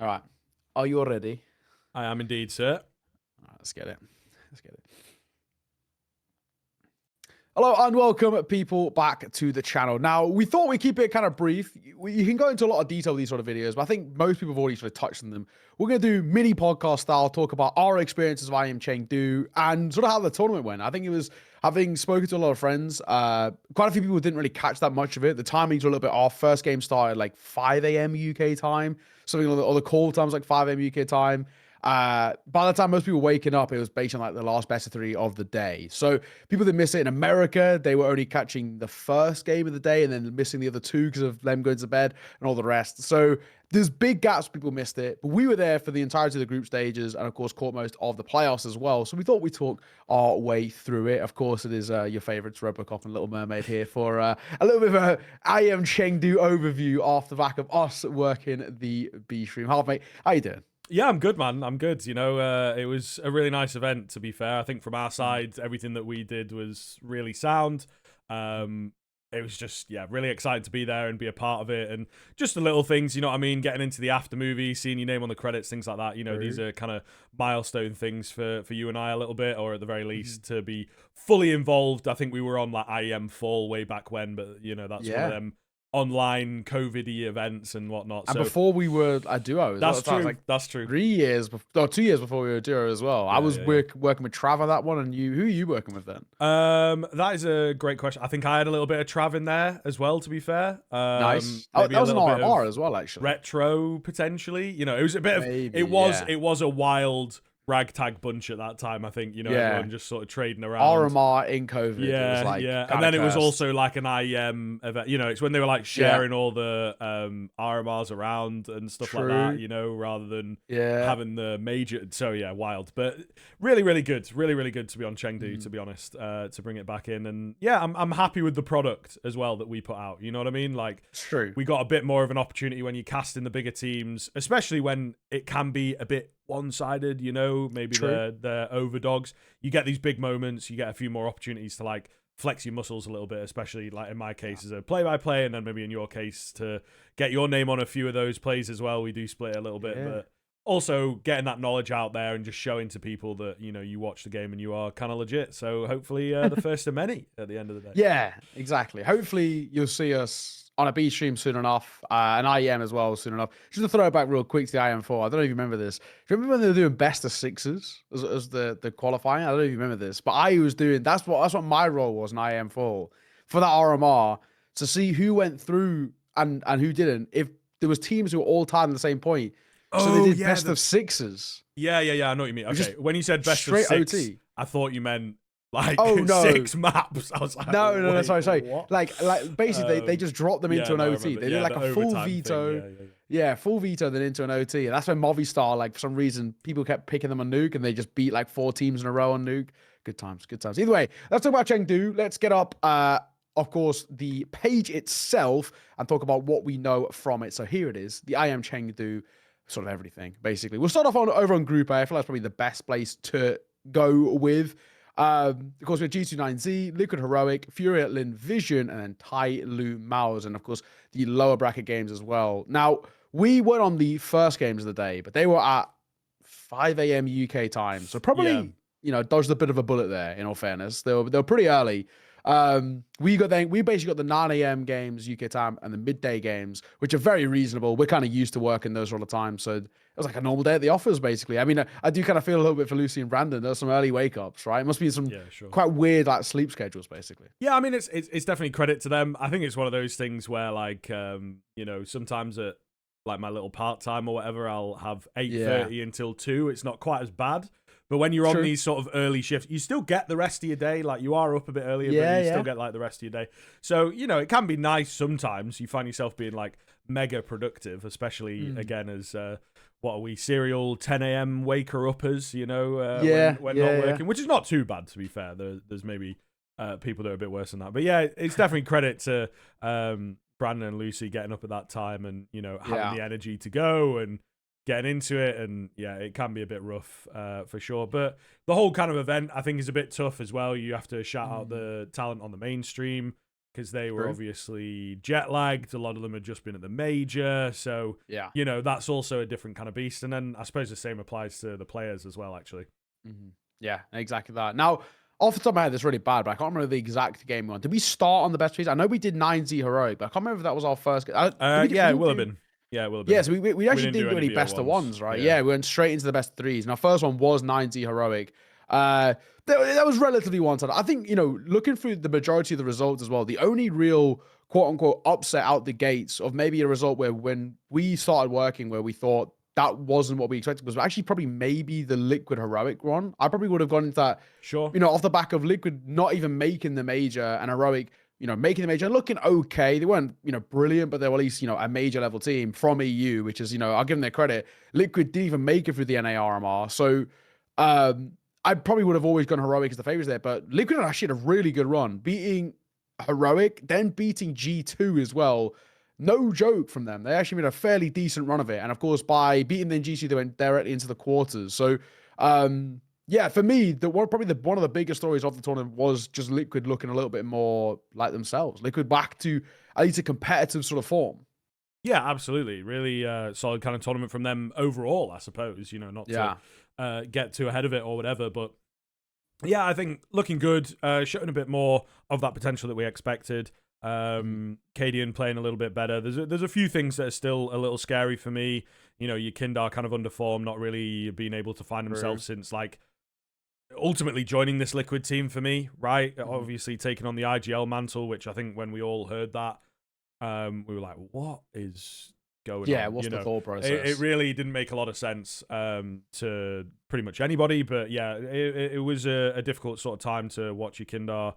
All right. Are you all ready? I am indeed, sir. All right, let's get it. Let's get it. Hello and welcome, people, back to the channel. Now, we thought we'd keep it kind of brief. You can go into a lot of detail with these sort of videos, but I think most people have already sort of touched on them. We're going to do mini podcast style, talk about our experiences of IEM Chengdu and sort of how the tournament went. I think it was, having spoken to a lot of friends, quite a few people didn't really catch that much of it. The timings were a little bit off. First game started like 5 a.m. UK time. Something on the call times like 5 a.m. UK time. By the time most people were waking up, it was based on like the last best of three of the day. So people that miss it in America, they were only catching the first game of the day and then missing the other two because of them going to bed and all the rest. So there's big gaps. People missed it, but we were there for the entirety of the group stages and of course caught most of the playoffs as well. So we thought we'd talk our way through it. Of course, it is your favorites, Robocop and Little Mermaid here for a little bit of a IEM Chengdu overview off the back of us working the B stream. Half mate, how you doing? Yeah, I'm good, man. I'm good. It was a really nice event, to be fair. I think from our side, everything that we did was really sound. It was just, really excited to be there and be a part of it. And just the little things, you know what I mean? Getting into the after movie, seeing your name on the credits, things like that. You know, these are kind of milestone things for you and I a little bit, or at the very least to be fully involved. I think we were on like IEM Fall way back when, but, you know, that's one of them online COVID-y events and whatnot. And So before we were a duo, that's true. like That's true. 3 years, 2 years before we were a duo as well. I was yeah. working with Trav on that one, and who are you working with then? That is a great question. I think I had a little bit of Trav in there as well, to be fair. Nice. That was an RMR as well, actually. Retro potentially. You know, it was a bit of Maybe, it was a wild ragtag bunch at that time. I think, you know, everyone just sort of trading around. RMR in COVID. Yeah, it was like and then it was also like an IEM event. You know, it's when they were like sharing all the RMRs around and stuff like that. You know, rather than having the major. So yeah, wild, but really, really good. Really, really good to be on Chengdu. To be honest, to bring it back in, and yeah, I'm happy with the product as well that we put out. You know what I mean? Like, it's true. We got a bit more of an opportunity when you cast in the bigger teams, especially when it can be a bit one-sided, you know, maybe they're overdogs. You get these big moments, you get a few more opportunities to like flex your muscles a little bit, especially like in my case as a play-by-play, and then maybe in your case to get your name on a few of those plays as well. We do split it a little bit, but also getting that knowledge out there and just showing to people that, you know, you watch the game and you are kind of legit. So hopefully the first of many at the end of the day. Yeah, exactly. Hopefully you'll see us on a B stream soon enough, an IEM as well soon enough. Just to throw it back real quick to the IEM4, I don't know if you remember this. Do you remember when they were doing best of sixes as the qualifying? I don't know if you remember this, but I was doing, that's what my role was in IEM4 for that RMR, to see who went through and who didn't. If there was teams who were all tied at the same point, so they did best of sixes. Yeah, I know what you mean. Okay, when you said best of six, OT. I thought you meant like 6 maps. I was like, no, sorry. What? Like basically they just dropped them into an OT. They did like a full veto. Full veto, then into an OT. And that's when Movistar, like for some reason, people kept picking them on Nuke and they just beat like 4 teams in a row on Nuke. Good times. Either way, let's talk about Chengdu. Let's get up, of course, the page itself and talk about what we know from it. So here it is, the IEM Chengdu, sort of everything, basically. We'll start off over on Group A. I feel like that's probably the best place to go with. Of course, we have G29Z, Liquid Heroic, Fury at Lin Vision, and then Tai Lu Mao's, and of course, the lower bracket games as well. Now, we were on the first games of the day, but they were at 5 a.m. UK time. So probably, you know, dodged a bit of a bullet there, in all fairness. They were pretty early. We basically got the 9 a.m. games UK time and the midday games, which are very reasonable. We're kind of used to working those all the time. So it was like a normal day at the office, basically. I mean, I do kind of feel a little bit for Lucy and Brandon. There's some early wake ups, right? It must be some quite weird like sleep schedules, basically. Yeah, I mean, it's definitely credit to them. I think it's one of those things where like, you know, sometimes at like my little part time or whatever, I'll have 8:30 until 2. It's not quite as bad. But when you're on these sort of early shifts, you still get the rest of your day. Like, you are up a bit earlier, but you still get like the rest of your day. So, you know, it can be nice sometimes. You find yourself being like mega productive, especially again as what are we, serial 10 a.m. waker uppers, you know, when not working, which is not too bad, to be fair. There's maybe people that are a bit worse than that. But yeah, it's definitely credit to Brandon and Lucy getting up at that time and, you know, having the energy to go and getting into it. And yeah, it can be a bit rough for sure. But the whole kind of event, I think, is a bit tough as well. You have to shout out the talent on the mainstream. because they were obviously jet lagged. A lot of them had just been at the major. So, Yeah. That's also a different kind of beast. And then I suppose the same applies to the players as well, actually. Mm-hmm. Yeah, exactly that. Now, off the top of my head, it's really bad, but I can't remember the exact game we won. Did we start on the best piece? I know we did 9Z Heroic, but I can't remember if that was our first. Yeah, it will have been. Yeah, it will have been. Yeah, so we actually didn't do any best of ones, right? Yeah, we went straight into the best of threes. And our first one was 9Z Heroic. That was relatively one-sided. I think, looking through the majority of the results as well, the only real quote-unquote upset out the gates of maybe a result where when we started working where we thought that wasn't what we expected was actually probably maybe the Liquid Heroic one. I probably would have gone into that, sure, off the back of Liquid not even making the major and Heroic, making the major, looking okay. They weren't, brilliant, but they were at least, a major level team from EU, which is, I'll give them their credit. Liquid didn't even make it through the NARMR. So I probably would have always gone Heroic as the favorites there, but Liquid actually had a really good run, beating Heroic, then beating G2 as well. No joke from them. They actually made a fairly decent run of it. And of course, by beating the G2, they went directly into the quarters. So, yeah, for me, probably one of the biggest stories of the tournament was just Liquid looking a little bit more like themselves. Liquid back to at least a competitive sort of form. Yeah, absolutely. Really solid kind of tournament from them overall, I suppose. Not to get too ahead of it or whatever, but yeah, I think looking good, showing a bit more of that potential that we expected. Cadian playing a little bit better. There's a few things that are still a little scary for me. Your Kindar kind of underform, not really being able to find himself since ultimately joining this Liquid team for me, right? Obviously taking on the IGL mantle, which I think when we all heard that, we were like, what is going on? Yeah, what's the thought process? It really didn't make a lot of sense to pretty much anybody, but yeah, it was a difficult sort of time to watch Yekindar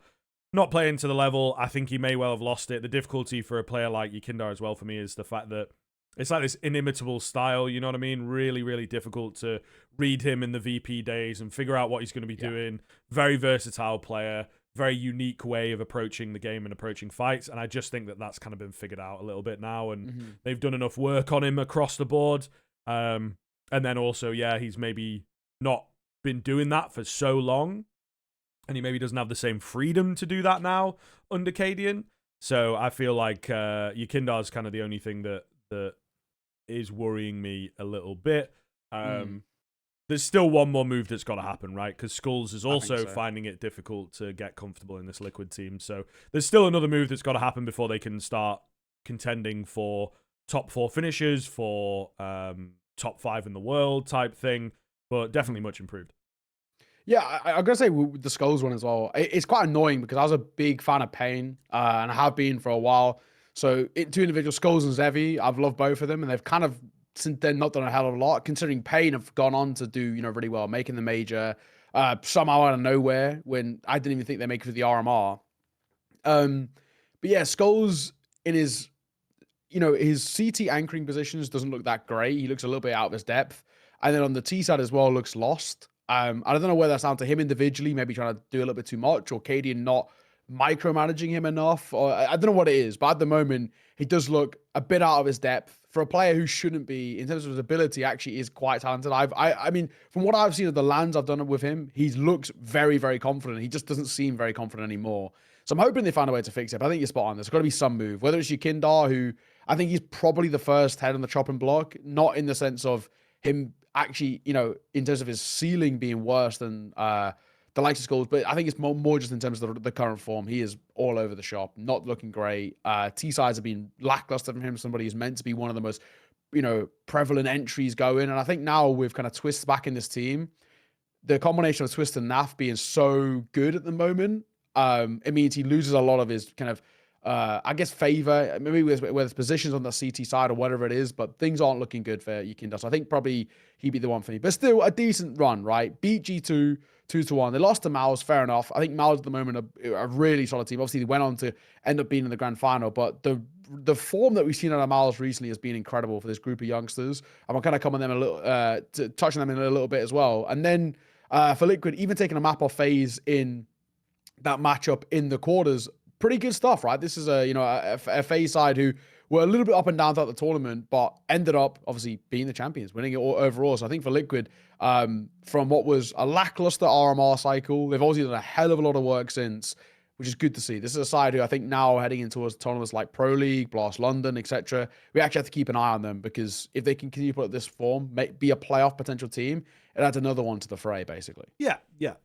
not playing to the level. I think he may well have lost it. The difficulty for a player like Yekindar as well for me is the fact that it's like this inimitable style, you know what I mean? Really, really difficult to read him in the VP days and figure out what he's going to be doing. Very versatile player, very unique way of approaching the game and approaching fights. And I just think that that's kind of been figured out a little bit now. And they've done enough work on him across the board. And then also, yeah, he's maybe not been doing that for so long. And he maybe doesn't have the same freedom to do that now under Cadian. So I feel like Yekindar's kind of the only thing that is worrying me a little bit. There's still one more move that's got to happen, right? Because Skulls is also finding it difficult to get comfortable in this Liquid team. So there's still another move that's got to happen before they can start contending for top 4 finishes, for top 5 in the world type thing. But definitely much improved. Yeah, I'm going to say with the Skulls one as well, it's quite annoying because I was a big fan of Pain and I have been for a while. So two individual Skulls and Zevi, I've loved both of them and they've kind of since then not done a hell of a lot, considering Pain have gone on to do, really well, making the major somehow out of nowhere when I didn't even think they make it through the RMR. But yeah, Skulls in his, his CT anchoring positions doesn't look that great. He looks a little bit out of his depth. And then on the T side as well, looks lost. I don't know whether that's down to him individually, maybe trying to do a little bit too much, or Cadian not micromanaging him enough, or I don't know what it is, but at the moment, he does look a bit out of his depth for a player who shouldn't be, in terms of his ability, actually is quite talented. I mean, from what I've seen of the lands I've done with him, he looks very, very confident. He just doesn't seem very confident anymore. So I'm hoping they find a way to fix it, but I think you're spot on. There's got to be some move, whether it's Yekindar, who I think he's probably the first head on the chopping block, not in the sense of him actually, in terms of his ceiling being worse than the likes of Skulls, but I think it's more just in terms of the current form. He is all over the shop, not looking great. T-sides have been lackluster from him, somebody who's meant to be one of the most, prevalent entries going. And I think now with kind of Twist back in this team, the combination of Twist and Naf being so good at the moment, it means he loses a lot of his kind of, I guess, favor, maybe whether it's positions on the CT side or whatever it is, but things aren't looking good for Yekindar. So I think probably he'd be the one for me. But still, a decent run, right? Beat G2 2-1. They lost to Mouse, fair enough. I think Mouse at the moment are a really solid team. Obviously, they went on to end up being in the grand final, but the form that we've seen out of Mouse recently has been incredible for this group of youngsters. And we'll kind of come on them a little, to touch on them in a little bit as well. And then for Liquid, even taking a map off FaZe in that matchup in the quarters, pretty good stuff, right? This is a FaZe side who were a little bit up and down throughout the tournament, but ended up obviously being the champions, winning it all overall. So I think for Liquid, from what was a lackluster RMR cycle, they've obviously done a hell of a lot of work since. which is good to see. This is a side who I think now heading in towards tournaments like Pro League, Blast London, etc. We actually have to keep an eye on them, because if they can continue to put up this form, be a playoff potential team, it adds another one to the fray, basically. Yeah.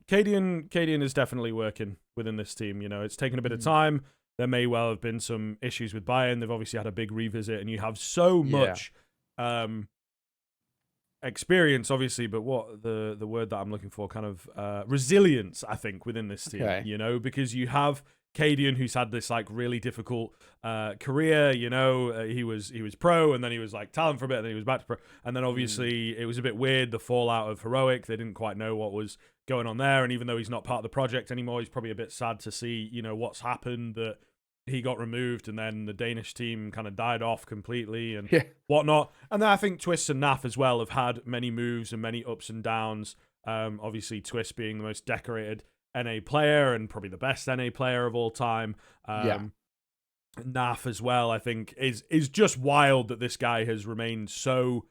Cadian is definitely working within this team. It's taken a bit of time. There may well have been some issues with Bayern. They've obviously had a big revisit, and you have so much experience, obviously, but what the word that I'm looking for, kind of resilience, I think, within this team, because you have Cadian, who's had this like really difficult career. He was pro, and then he was like talent for a bit, and then he was back to pro, and then obviously it was a bit weird, the fallout of Heroic. They didn't quite know what was going on there, and even though he's not part of the project anymore, he's probably a bit sad to see what's happened, that he got removed, and then the Danish team kind of died off completely and whatnot. And then I think Twist and Naf as well have had many moves and many ups and downs. Obviously, Twist being the most decorated NA player and probably the best NA player of all time. Naf as well, I think, is just wild that this guy has remained so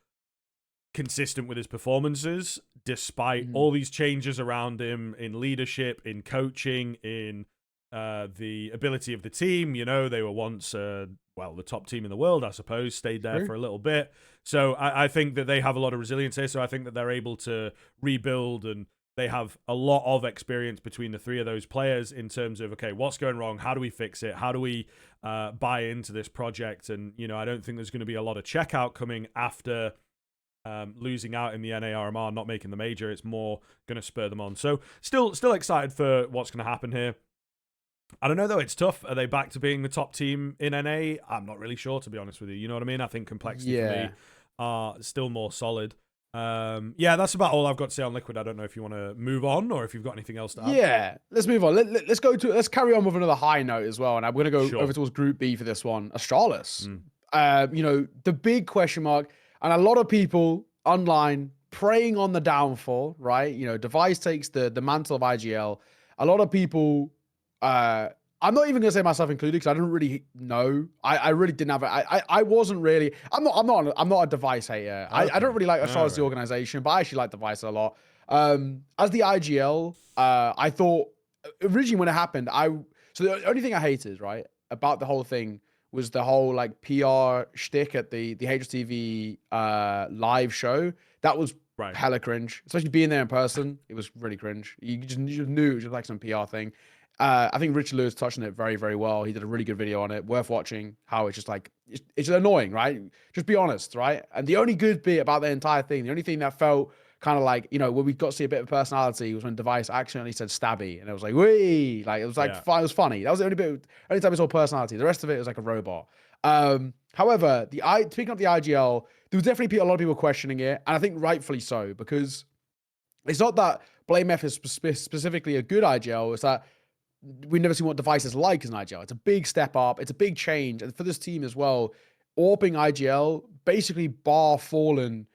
consistent with his performances despite all these changes around him in leadership, in coaching, in the ability of the team. They were once the top team in the world, I suppose, stayed there for a little bit. So I think that they have a lot of resilience here. So I think that they're able to rebuild, and they have a lot of experience between the three of those players in terms of, okay, what's going wrong? How do we fix it? How do we buy into this project? And, I don't think there's going to be a lot of checkout coming after losing out in the NARMR, not making the major. It's more going to spur them on. So still excited for what's going to happen here. I don't know, though. It's tough. Are they back to being the top team in NA? I'm not really sure, to be honest with you. You know what I mean? I think Complexity for me are still more solid. That's about all I've got to say on Liquid. I don't know if you want to move on or if you've got anything else to add. Yeah, let's move on. Let's carry on with another high note as well. And I'm going to go over towards Group B for this one. Astralis. The big question mark, and a lot of people online preying on the downfall, right? Device takes the mantle of IGL. A lot of people, I'm not even gonna say myself included, because I didn't really know. I really didn't have it. I wasn't really. I'm not a Device hater. Okay. I don't really like Astralis the organization, but I actually like Device a lot. As the IGL, I thought originally when it happened, so the only thing I hated, right, about the whole thing was the whole like PR shtick at the HTV live show. That was hella cringe, especially being there in person. It was really cringe. You just knew it was just like some PR thing. I think Richard Lewis touched on it very, very well. He did a really good video on it. Worth watching. How it's just like, it's just annoying, right? Just be honest, right? And the only good bit about the entire thing, the only thing that felt kind of like, where we got to see a bit of personality was when Device accidentally said stabby. And it was like, wee! Like, it was like, it was funny. That was the only time we saw personality. The rest of it was like a robot. However, speaking of the IGL, there was definitely a lot of people questioning it. And I think rightfully so, because it's not that Blame F is specifically a good IGL. It's that we've never seen what Device is like as an IGL. It's a big step up. It's a big change. And for this team as well, AWPing IGL, basically bar fallen.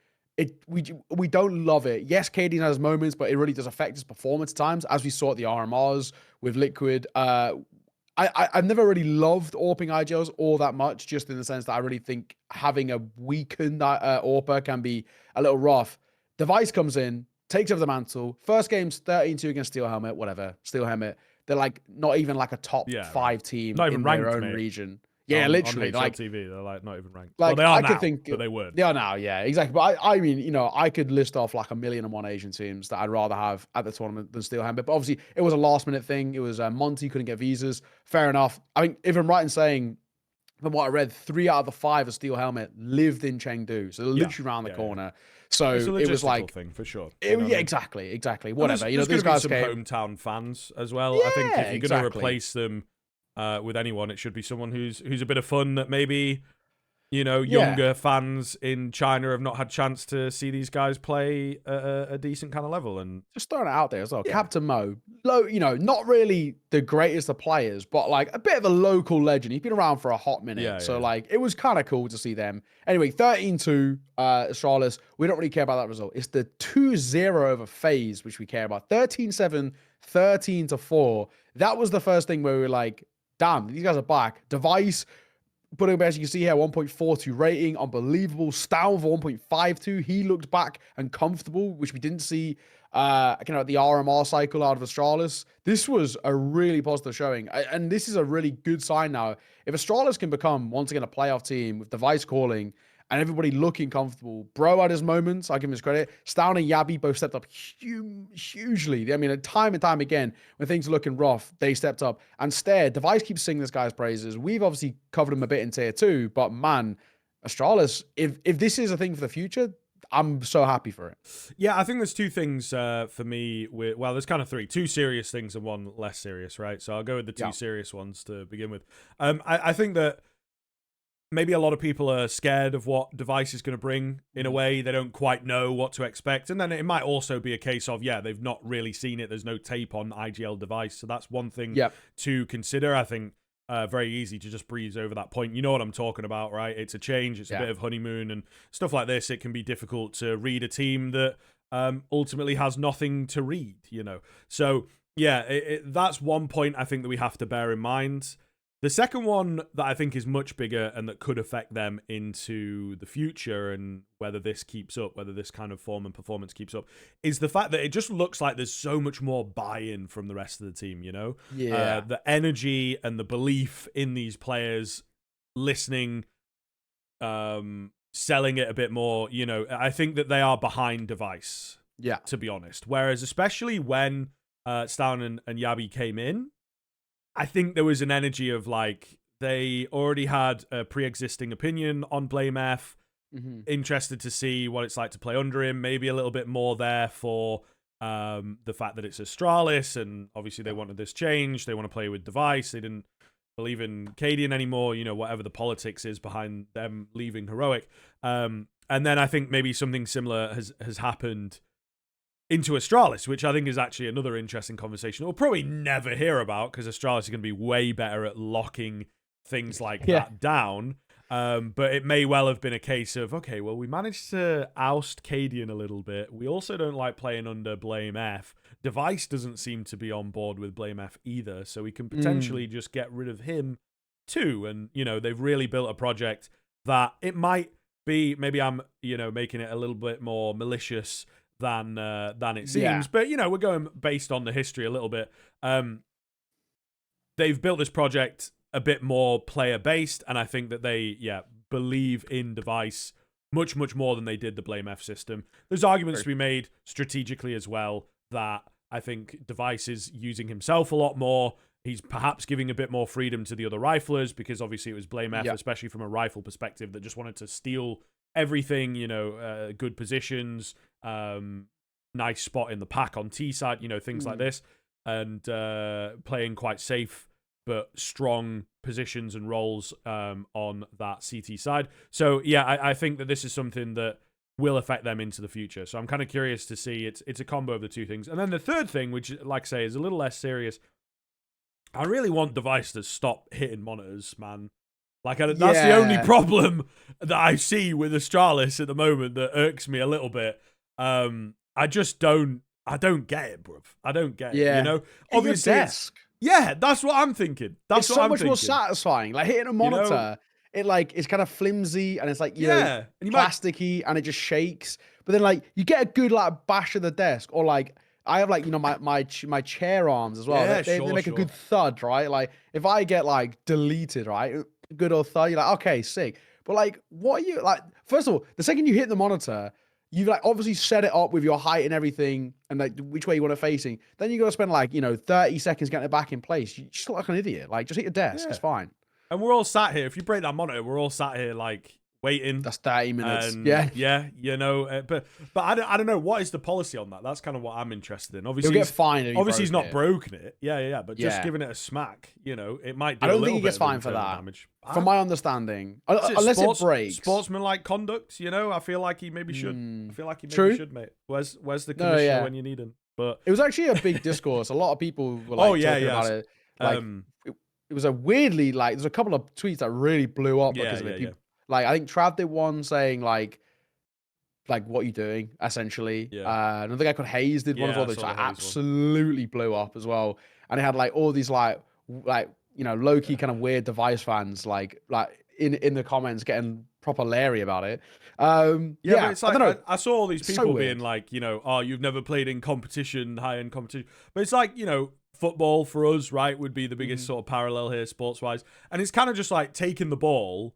We don't love it. Yes, KD has moments, but it really does affect his performance at times, as we saw at the RMRs with Liquid. I've never really loved AWPing IGLs all that much, just in the sense that I really think having a weakened AWPer can be a little rough. Device comes in, takes over the mantle. First game's 13-2 against Steel Helmet, whatever. Steel Helmet. They're like not even like a top 5 team in their own region. Yeah, literally. On like TV, they're like not even ranked. Like, well, they are now, but they weren't. They are now, yeah, exactly. But I mean, I could list off like 1,000,001 Asian teams that I'd rather have at the tournament than Steel Helmet. But obviously, it was a last minute thing. It was Monty couldn't get visas. Fair enough. I mean, if I'm right in saying, from what I read, 3 out of the 5 of Steel Helmet lived in Chengdu, so they're literally around the corner. So it's a it was like thing for sure. Exactly. Whatever. There's guys some hometown fans as well. I think if you're going to replace them with anyone, it should be someone who's a bit of fun, that maybe younger fans in China have not had chance to see these guys play a decent kind of level. And just throwing it out there as well. Captain Mo, not really the greatest of players, but like a bit of a local legend. He's been around for a hot minute. Like it was kind of cool to see them. Anyway, 13-2 Astralis. We don't really care about that result. It's the 2-0 over FaZe which we care about. 13-7, 13-4. That was the first thing where we were like, damn, these guys are back. Device But as you can see here, 1.42 rating, unbelievable. Stout for 1.52. He looked back and comfortable, which we didn't see at the RMR cycle out of Astralis. This was a really positive showing. And this is a really good sign now. If Astralis can become, once again, a playoff team with device calling and everybody looking comfortable, Bro had his moments, I give him his credit. Stout and Yabi both stepped up hugely. I mean, time and time again, when things are looking rough, they stepped up. And Stare, Device keeps singing this guy's praises. We've obviously covered him a bit in tier 2, but man, Astralis, if this is a thing for the future, I'm so happy for it. Yeah, I think there's two things for me. Well, there's kind of three. Two serious things and one less serious, right? So I'll go with the two serious ones to begin with. I think that maybe a lot of people are scared of what Device is going to bring in a way. They don't quite know what to expect. And then it might also be a case of, they've not really seen it. There's no tape on IGL Device. So that's one thing to consider. I think very easy to just breeze over that point. You know what I'm talking about, right? It's a change. It's a bit of honeymoon and stuff like this. It can be difficult to read a team that ultimately has nothing to read, So, that's one point I think that we have to bear in mind. The second one that I think is much bigger and that could affect them into the future and whether this keeps up, whether this kind of form and performance keeps up, is the fact that it just looks like there's so much more buy-in from the rest of the team, the energy and the belief in these players, listening, selling it a bit more, I think that they are behind Device, to be honest. Whereas especially when Stan and Yabi came in, I think there was an energy of like they already had a pre-existing opinion on Blame F, interested to see what it's like to play under him, maybe a little bit more there for the fact that it's Astralis, and obviously they wanted this change. They want to play with Device. They didn't believe in Cadian anymore, whatever the politics is behind them leaving Heroic. And then I think maybe something similar has happened into Astralis, which I think is actually another interesting conversation we'll probably never hear about because Astralis is going to be way better at locking things like that down. But it may well have been a case of, okay, well, we managed to oust Cadian a little bit. We also don't like playing under Blame F. Device doesn't seem to be on board with Blame F either, so we can potentially just get rid of him too. And, they've really built a project that it might be, maybe I'm, making it a little bit more malicious than it seems. But, we're going based on the history a little bit. They've built this project a bit more player-based, and I think that they, believe in Device much, much more than they did the Blame F system. There's arguments to be made strategically as well that I think Device is using himself a lot more. He's perhaps giving a bit more freedom to the other riflers because obviously it was Blame F, especially from a rifle perspective, that just wanted to steal everything, good positions, nice spot in the pack on T side, things like this, and playing quite safe but strong positions and roles on that CT side. So I think that this is something that will affect them into the future. So I'm kind of curious to see. It's a combo of the two things. And then the third thing, which, like I say, is a little less serious. I really want Device to stop hitting monitors, man. Like, that's the only problem that I see with Astralis at the moment that irks me a little bit. I just don't get it, bruv. I don't get it, Obviously, desk. That's what I'm thinking. It's so much more satisfying. Like, hitting a monitor, it's kind of flimsy and it's like, plasticky and it just shakes. But then, you get a good, bash of the desk, or, I have, my chair arms as well. They make a good thud, right? Like, if I get, deleted, right? Good old thud, you're like, okay, sick. But, what are you, first of all, the second you hit the monitor, you've, obviously set it up with your height and everything and, which way you want it facing. Then you got to spend, 30 seconds getting it back in place. You just look like an idiot. Just hit your desk. It's fine. And we're all sat here. If you break that monitor, we're all sat here, waiting. That's 30 minutes. And, but I don't know. What is the policy on that? That's kind of what I'm interested in. Obviously, he'll get fined. Obviously, he's not broken it. But just giving it a smack, it might do I don't a little think he gets bit of fined for that. Damage. From my understanding, unless it breaks. Sportsmanlike conduct, I feel like he maybe should. I feel like he maybe should, mate. Where's the commissioner when you need him? But it was actually a big discourse. A lot of people were talking about it. It was a weirdly, there's a couple of tweets that really blew up because of it. I think Trav did one saying what are you doing, essentially. Another guy called Hayes did one as well, which absolutely blew up as well. And it had all these low-key kind of weird Device fans in the comments getting proper Larry about it. Yeah, but it's I like don't know. I saw all these It's people so being weird. like, oh, you've never played in competition, high end competition. But it's like, football for us, right, would be the biggest sort of parallel here, sports wise. And it's kind of just like taking the ball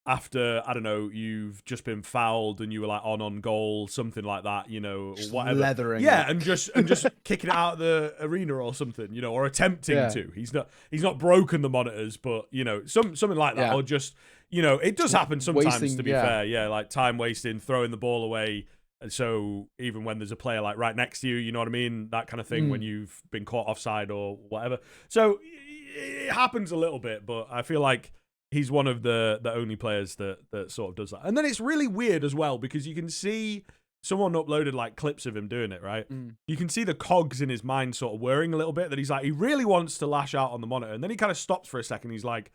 after, I don't know, you've just been fouled and you were like on goal, something like that, Just whatever. leathering Yeah, it. and just kicking it out of the arena or something, or attempting Yeah. to. He's not broken the monitors, but something like that, Yeah. or just it does happen sometimes. Wasting, To be fair, yeah, like time wasting, throwing the ball away. And so even when there's a player like right next to you, you know what I mean, that kind of thing, when you've been caught offside or whatever. So it happens a little bit, but I feel like he's one of the only players that sort of does that. And then it's really weird as well because you can see someone uploaded like clips of him doing it, right? You can see the cogs in his mind sort of whirring a little bit, that he's like, he really wants to lash out on the monitor. And then he kind of stops for a second. He's like,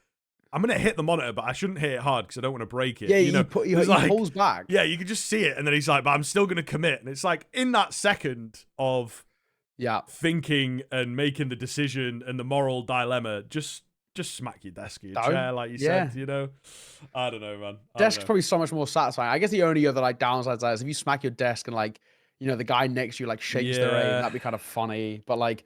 I'm going to hit the monitor, but I shouldn't hit it hard because I don't want to break it. Yeah, he pulls back. Yeah, you can just see it. And then he's like, but I'm still going to commit. And it's like in that second of thinking and making the decision and the moral dilemma, just smack your desk or your chair, like you said, I don't know, man. Desk's probably so much more satisfying. I guess the only other like downsides is if you smack your desk and like, the guy next to you like shakes their aim, that'd be kind of funny. But like,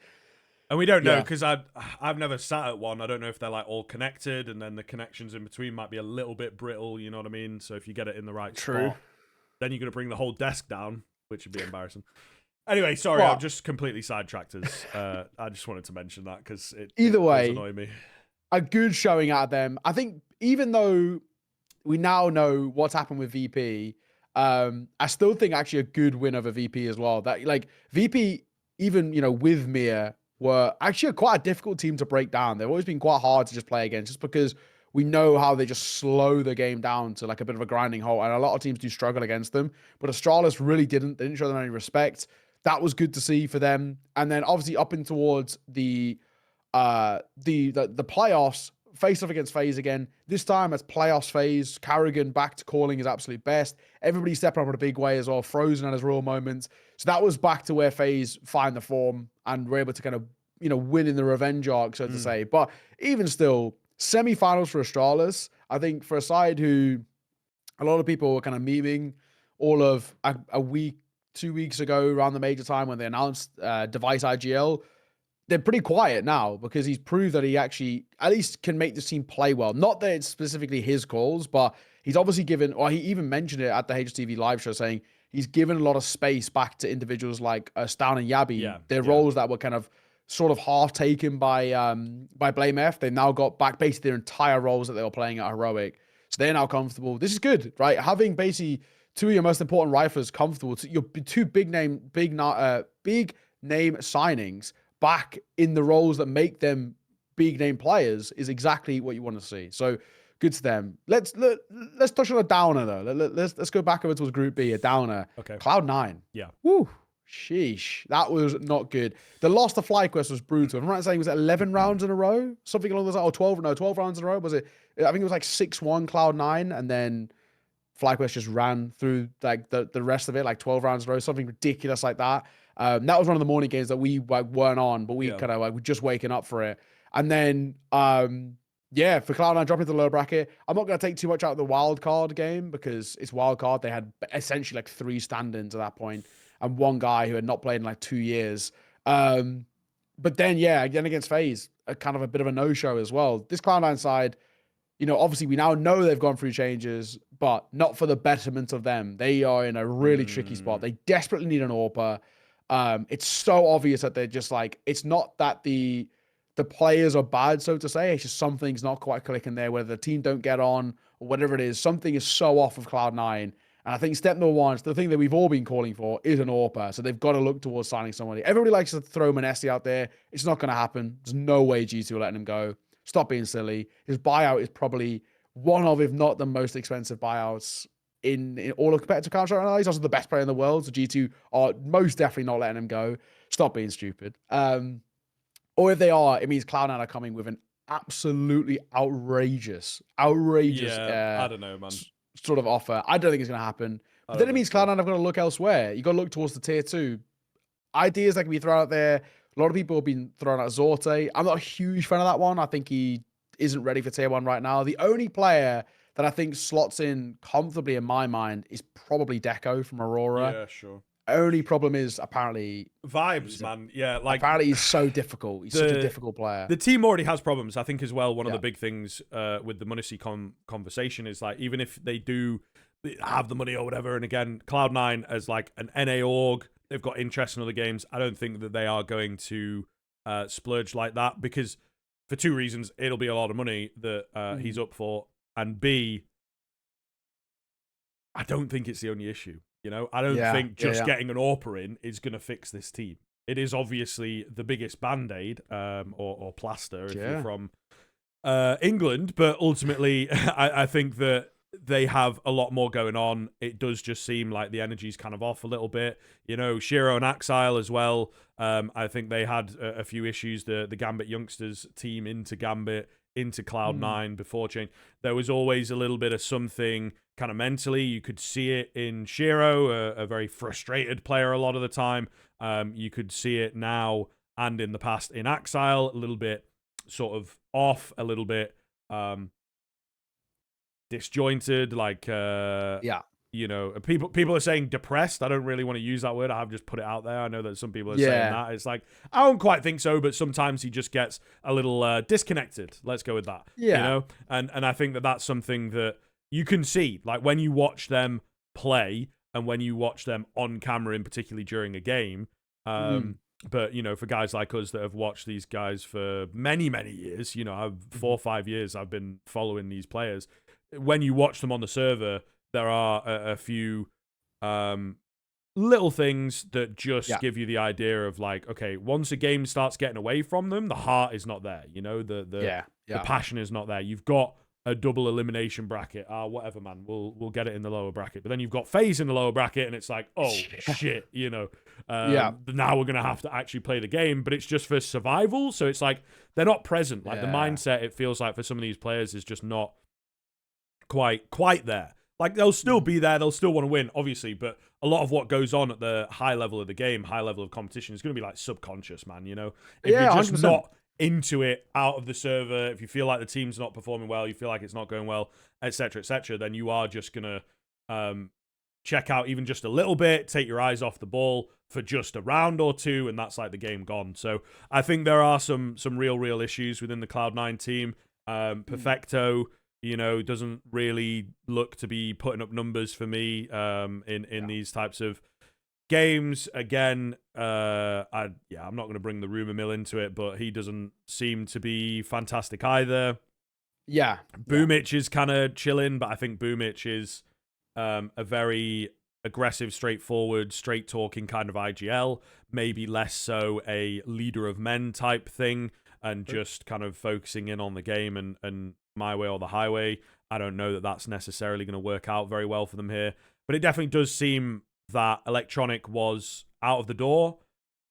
and we don't know because I've never sat at one. I don't know if they're like all connected, and then the connections in between might be a little bit brittle. You know what I mean? So if you get it in the right spot, then you're gonna bring the whole desk down, which would be embarrassing. Anyway, sorry, I'm just completely sidetracked. I just wanted to mention that because it does annoy me. A good showing out of them. I think even though we now know what's happened with VP, I still think actually a good win over VP as well. That like VP, even with Mia, were actually quite a difficult team to break down. They've always been quite hard to just play against, just because we know how they just slow the game down to like a bit of a grinding halt, and a lot of teams do struggle against them. But Astralis really didn't. They didn't show them any respect. That was good to see for them. And then obviously up in towards the playoffs, face off against FaZe again. This time it's playoffs FaZe. Carrigan back to calling his absolute best. Everybody stepping up in a big way as well. Frozen had his real moments. So that was back to where FaZe find the form and were able to kind of, win in the revenge arc, so to say. But even still, semi-finals for Astralis, I think for a side who a lot of people were kind of memeing all of a week, 2 weeks ago around the major time when they announced Device IGL, they're pretty quiet now because he's proved that he actually at least can make this team play well. Not that it's specifically his calls, but he's obviously given, or he even mentioned it at the HTV live show, saying he's given a lot of space back to individuals like Stan and Yabi. Their roles that were kind of sort of half taken by Blame F. They've now got back basically their entire roles that they were playing at Heroic. So they're now comfortable. This is good, right? Having basically two of your most important rifles comfortable, your two big name signings back in the roles that make them big name players is exactly what you want to see. So good to them. Let's touch on a downer though. Let's go back over towards Group B, a downer. Okay. Cloud9. Yeah. Woo. Sheesh. That was not good. The loss to FlyQuest was brutal. I'm right saying, was it 11 rounds in a row? Something along those lines. Or 12 rounds in a row. Was it? I think it was like 6-1 Cloud9, and then FlyQuest just ran through like the rest of it, like 12 rounds in a row, something ridiculous like that. That was one of the morning games that we like weren't on, but we kind of like we're just waking up for it. And then for Cloud9 dropping to the lower bracket, I'm not going to take too much out of the wild card game because it's wild card. They had essentially like 3 stand-ins at that point and one guy who had not played in like 2 years. But then again against FaZe, kind of a bit of a no-show as well. This Cloud9 side, obviously we now know they've gone through changes, but not for the betterment of them. They are in a really tricky spot. They desperately need an AWPer. It's so obvious that they're just like, it's not that the players are bad, so to say. It's just something's not quite clicking there, whether the team don't get on or whatever it is. Something is so off of Cloud9. And I think step number one, the thing that we've all been calling for, is an AWPer. So they've got to look towards signing somebody. Everybody likes to throw Manesi out there. It's not going to happen. There's no way G2 are letting him go. Stop being silly. His buyout is probably one of, if not the most expensive buyouts in all of competitive Counter-Strike right now. He's also the best player in the world, so G2 are most definitely not letting him go. Stop being stupid. Or if they are, it means Cloud9 are coming with an absolutely outrageous, I don't know, man. Sort of offer. I don't think it's going to happen. But then it means Cloud9 have got to look elsewhere. You got to look towards the tier 2. Ideas that can be thrown out there. A lot of people have been throwing out Zorte. I'm not a huge fan of that one. I think he isn't ready for tier 1 right now. The only player that I think slots in comfortably in my mind is probably Deco from Aurora. Yeah, sure. Only problem is apparently Vibes, man. Yeah, like apparently he's so difficult. He's such a difficult player. The team already has problems. I think as well, one of Yeah. the big things with the Muncie conversation is like, even if they do have the money or whatever, and again, Cloud9 as like an NA org, they've got interest in other games. I don't think that they are going to splurge like that, because for two reasons: it'll be a lot of money that he's up for, and B, I don't think it's the only issue. You know, I don't think just getting an AWPer in is going to fix this team. It is obviously the biggest band-aid or plaster if you're from England, but ultimately I think that they have a lot more going on. It does just seem like the energy's kind of off a little bit. You know, Shiro and Axile as well. I think they had a few issues. The Gambit youngsters team into Gambit, into Cloud9 before change. There was always a little bit of something kind of mentally. You could see it in Shiro, a very frustrated player a lot of the time. You could see it now and in the past in Axile, a little bit sort of off, a little bit disjointed, like you know, people are saying depressed. I don't really want to use that word. I have just put it out there. I know that some people are saying that. It's like, I don't quite think so, but sometimes he just gets a little disconnected. Let's go with that. You know? And I think that that's something that you can see, like when you watch them play and when you watch them on camera, in particularly during a game. But, you know, for guys like us that have watched these guys for many, many years, you know, I've 4 or 5 years I've been following these players. When you watch them on the server, there are a few little things that just give you the idea of like, okay, once a game starts getting away from them, the heart is not there. You know, the passion is not there. You've got a double elimination bracket. Whatever, man. We'll get it in the lower bracket. But then you've got FaZe in the lower bracket, and it's like, oh shit, you know. Now we're gonna have to actually play the game, but it's just for survival. So it's like they're not present. Like the mindset, it feels like for some of these players is just not quite there. Like they'll still be there, they'll still want to win, obviously, but a lot of what goes on at the high level of the game, high level of competition, is going to be like subconscious, man. You know, if you're just 100%. not into it out of the server, if you feel like the team's not performing well, you feel like it's not going well, etc., then you are just gonna check out even just a little bit, take your eyes off the ball for just a round or two, and that's like the game gone. So I think there are some real issues within the Cloud9 team. Perfecto, you know, doesn't really look to be putting up numbers for me in these types of games. Again, I'm not going to bring the rumor mill into it, but he doesn't seem to be fantastic either. Boomich is kind of chilling, but I think Boomich is a very aggressive, straightforward, straight-talking kind of IGL, maybe less so a leader of men type thing, and just kind of focusing in on the game and my way or the highway. I don't know that that's necessarily going to work out very well for them here, but it definitely does seem that Electronic was out of the door.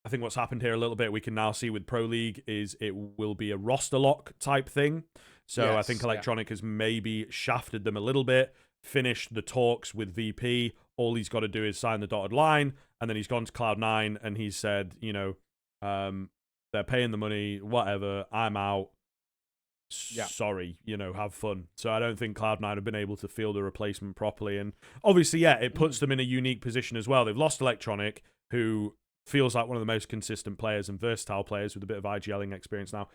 I think what's happened here a little bit, we can now see with Pro League, is it will be a roster lock type thing. So I think Electronic has maybe shafted them a little bit, finished the talks with VP. All he's got to do is sign the dotted line, and then he's gone to Cloud9 and he's said, you know, they're paying the money, whatever, I'm out. Sorry, you know, have fun. So I don't think Cloud9 have been able to field a replacement properly. And obviously, it puts them in a unique position as well. They've lost Electronic, who feels like one of the most consistent players and versatile players with a bit of IGLing experience now.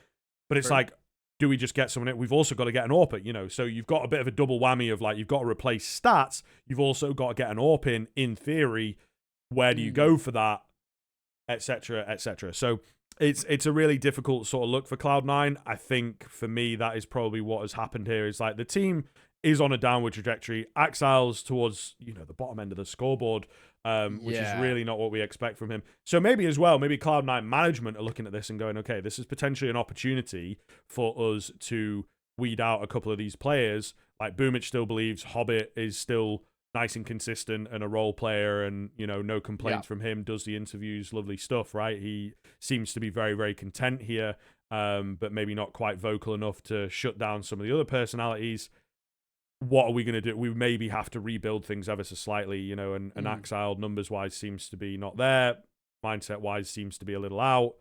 But it's like, do we just get someone in? We've also got to get an AWP, you know. So you've got a bit of a double whammy of like, you've got to replace stats. You've also got to get an AWP in theory. Where do you go for that? Etc., etc. So it's a really difficult sort of look for Cloud9. I think for me, that is probably what has happened here. Is like the team is on a downward trajectory. Axile's towards, you know, the bottom end of the scoreboard, which is really not what we expect from him. So maybe as well, maybe Cloud9 management are looking at this and going, okay, this is potentially an opportunity for us to weed out a couple of these players. Like Boomich still believes Hobbit is still nice and consistent and a role player, and, you know, no complaints from him, does the interviews, lovely stuff, right? He seems to be very, very content here, but maybe not quite vocal enough to shut down some of the other personalities. What are we going to do? We maybe have to rebuild things ever so slightly, you know, and Axile numbers-wise seems to be not there. Mindset-wise seems to be a little out.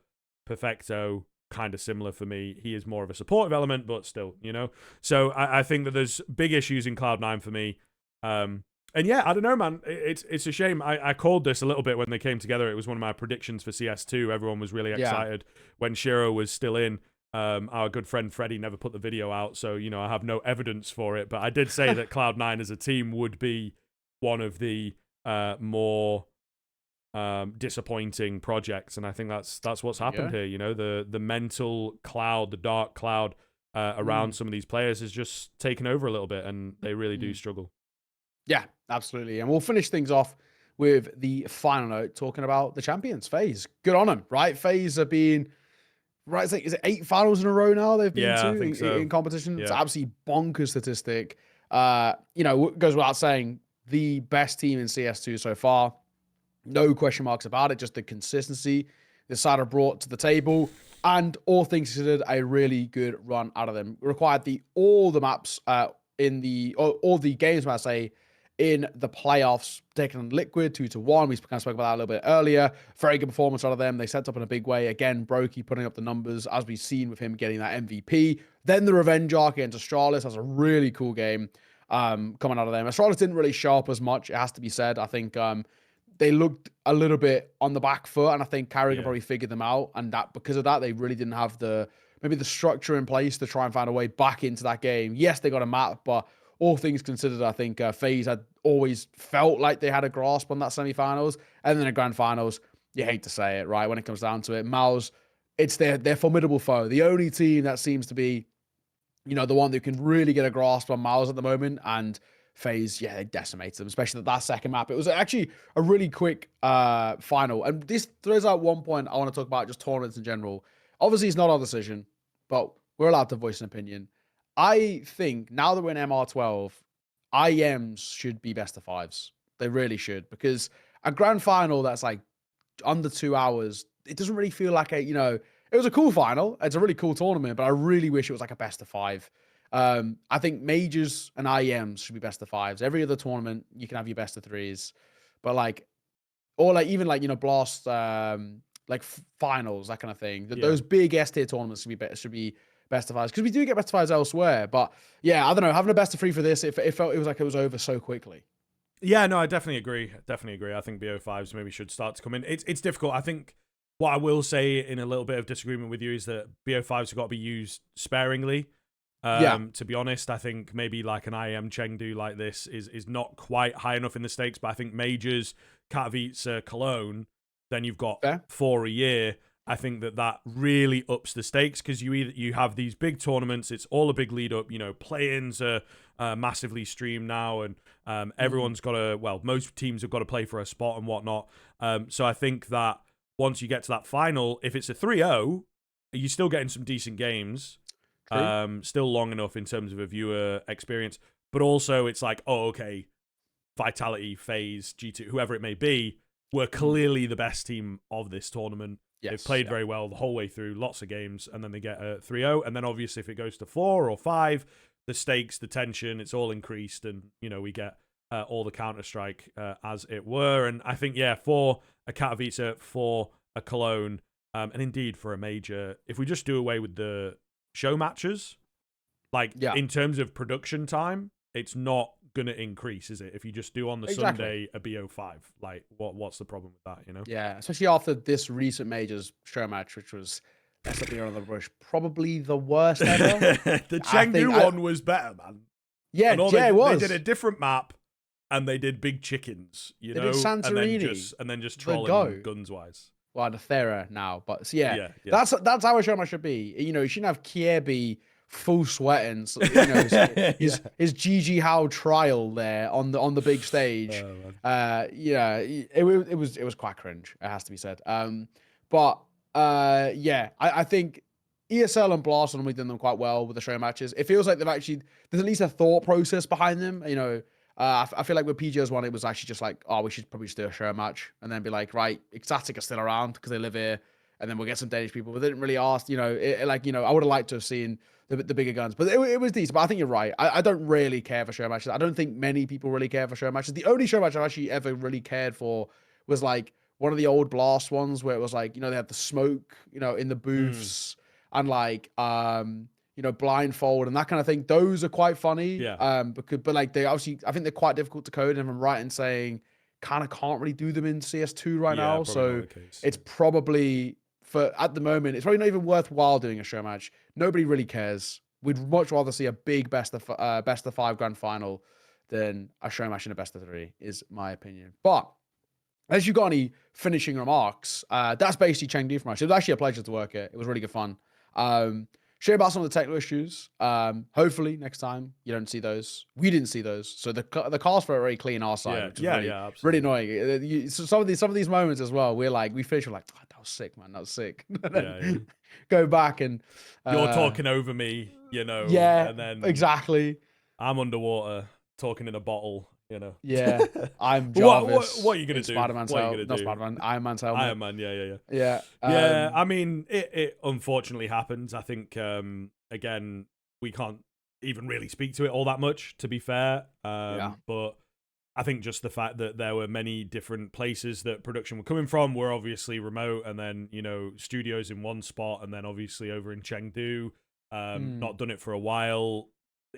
Perfecto, kind of similar for me. He is more of a supportive element, but still, you know. So I think that there's big issues in Cloud9 for me. And yeah, I don't know, man. It's a shame. I called this a little bit when they came together. It was one of my predictions for CS2. Everyone was really excited when Shiro was still in. Our good friend Freddie never put the video out, so you know I have no evidence for it. But I did say that Cloud9 as a team would be one of the more disappointing projects, and I think that's what's happened here. You know, the mental cloud, the dark cloud around some of these players has just taken over a little bit, and they really do struggle. Yeah, absolutely. And we'll finish things off with the final note, talking about the champions, FaZe. Good on them, right? FaZe have been, right, is it 8 finals in a row now they've been to I think so. in competition? Yeah. It's absolutely bonkers statistic. You know, it goes without saying, the best team in CS2 so far. No question marks about it, just the consistency this side have brought to the table. And all things considered, a really good run out of them. Required all the maps all the games, I say, in the playoffs, taking Liquid 2-1. We kind of spoke about that a little bit earlier. Very good performance out of them. They set up in a big way. Again, Brokey putting up the numbers, as we've seen with him getting that MVP. Then the revenge arc against Astralis. That's a really cool game coming out of them. Astralis didn't really show up as much, it has to be said. I think they looked a little bit on the back foot, and I think Carrigan probably figured them out. And that because of that, they really didn't have maybe the structure in place to try and find a way back into that game. Yes, they got a map, but all things considered, I think FaZe had always felt like they had a grasp on that semifinals. And then the grand finals, you hate to say it, right? When it comes down to it, MOUZ, it's their formidable foe. The only team that seems to be, you know, the one that can really get a grasp on MOUZ at the moment. And FaZe, they decimated them, especially that second map. It was actually a really quick final. And this throws out one point I want to talk about, just tournaments in general. Obviously, it's not our decision, but we're allowed to voice an opinion. I think now that we're in MR12, IEMs should be best of fives. They really should, because a grand final that's like under 2 hours, it doesn't really feel like it was a cool final. It's a really cool tournament, but I really wish it was like a best of 5. I think majors and IEMs should be best of 5s. Every other tournament, you can have your best of 3s, but even Blast, finals, that kind of thing. Those big S tier tournaments should be best of 5s, because we do get best of 5s elsewhere. But yeah, I don't know, having a best of 3 for this, it felt it was like it was over so quickly. Yeah, no, I definitely agree. I think BO5s maybe should start to come in. It's difficult. I think what I will say in a little bit of disagreement with you is that BO5s have got to be used sparingly. To be honest, I think maybe like an IEM Chengdu like this is not quite high enough in the stakes, but I think majors, Katowice, Cologne, then you've got 4 a year. I think that really ups the stakes, because you have these big tournaments. It's all a big lead up. You know, play-ins are massively streamed now, and everyone's got to. Well, most teams have got to play for a spot and whatnot. So I think that once you get to that final, if it's a 3-0, you're still getting some decent games. Still long enough in terms of a viewer experience, but also it's like, oh, okay, Vitality, FaZe, G2, whoever it may be, were clearly the best team of this tournament. Yes, they've played very well the whole way through, lots of games, and then they get a 3-0, and then obviously if it goes to 4 or 5, the stakes, the tension, it's all increased, and you know we get all the Counter-Strike as it were. And I think for a Katowice, for a Cologne, and indeed for a major, if we just do away with the show matches, in terms of production time, it's not gonna increase, is it? If you just do on the Sunday a BO5, like what's the problem with that, you know? Yeah, especially after this recent majors show match, which was, let's not be on the brush, probably the worst ever. The Chengdu one was better, man. Yeah, it was. They did a different map, and they did big chickens, you know, did Santorini, and then just trolling guns wise. Well, the Thera now, but that's how a show match should be. You know, you shouldn't have Kiebi full sweating, his GG How trial there on the big stage. It was quite cringe, it has to be said. I think ESL and Blast normally done them quite well with the show matches. It feels like there's at least a thought process behind them. You know, I feel like with PGO's one, it was actually just like, oh, we should probably just do a show match, and then be like, right, Exotic are still around because they live here, and then we'll get some Danish people. But they didn't really ask, I would have liked to have seen the bigger guns, but it was decent. But I think you're right. I don't really care for show matches. I don't think many people really care for show matches. The only show match I've actually ever really cared for was like one of the old Blast ones where it was like, they had the smoke, in the booths. and like blindfold and that kind of thing. Those are quite funny. Yeah. But like they obviously, I think they're quite difficult to code. And if I'm right in saying, kind of can't really do them in CS2 right now. So it's probably at the moment, it's probably not even worthwhile doing a show match. Nobody really cares. We'd much rather see a big best of 5 grand final than a show match in a best of 3, is my opinion. But as you got any finishing remarks, that's basically Chengdu for us. It was actually a pleasure to work it. It was really good fun. Share about some of the technical issues. Hopefully next time you don't see those. We didn't see those, so the cars were very clean our side, which is really annoying. So some of these moments as well, we finish, we're like, oh, that was sick, man, that was sick. Go back and you're talking over me, yeah, and then exactly. I'm underwater talking in a bottle. Yeah, I'm Jarvis. What are you gonna do? Spider-Man's helmet. Not Spider-Man. Iron Man's helmet. Iron Man. Yeah. Yeah. I mean, it unfortunately happens. I think again, we can't even really speak to it all that much, to be fair. But I think just the fact that there were many different places that production were coming from were obviously remote, and then studios in one spot, and then obviously over in Chengdu, not done it for a while.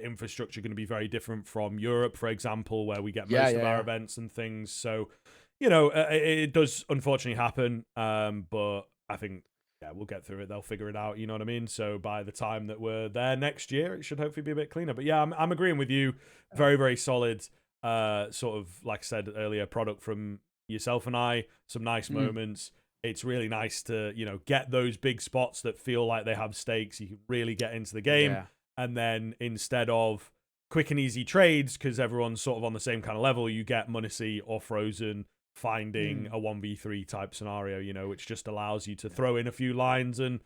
Infrastructure going to be very different from Europe, for example, where we get most of our events and things. So, it does unfortunately happen. But I think, we'll get through it. They'll figure it out. You know what I mean? So by the time that we're there next year, it should hopefully be a bit cleaner. But yeah, I'm agreeing with you. Very, very solid, sort of, like I said earlier, product from yourself and I. Some nice moments. It's really nice to, get those big spots that feel like they have stakes. You can really get into the game. Yeah. And then instead of quick and easy trades, because everyone's sort of on the same kind of level, you get Munacy or Frozen finding a 1v3 type scenario, which just allows you to throw in a few lines and,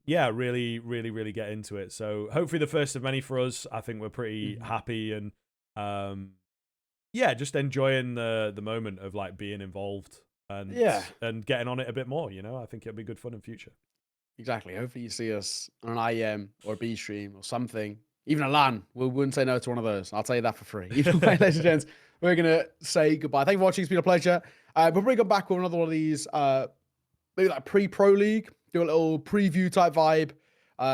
really, really, really get into it. So hopefully the first of many for us. I think we're pretty happy and, just enjoying the moment of like being involved and getting on it a bit more. I think it'll be good fun in future. Exactly. Hopefully you see us on an IEM or a B stream or something. Even a LAN. We wouldn't say no to one of those. I'll tell you that for free. Either way, ladies and gents, we're going to say goodbye. Thank you for watching. It's been a pleasure. We'll bring it back with another one of these, maybe like pre-pro league. Do a little preview type vibe.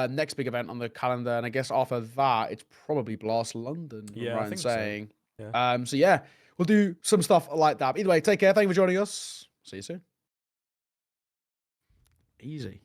Next big event on the calendar. And I guess after that, it's probably Blast London. Yeah, I think saying. So. Yeah. We'll do some stuff like that. Either way, take care. Thank you for joining us. See you soon. Easy.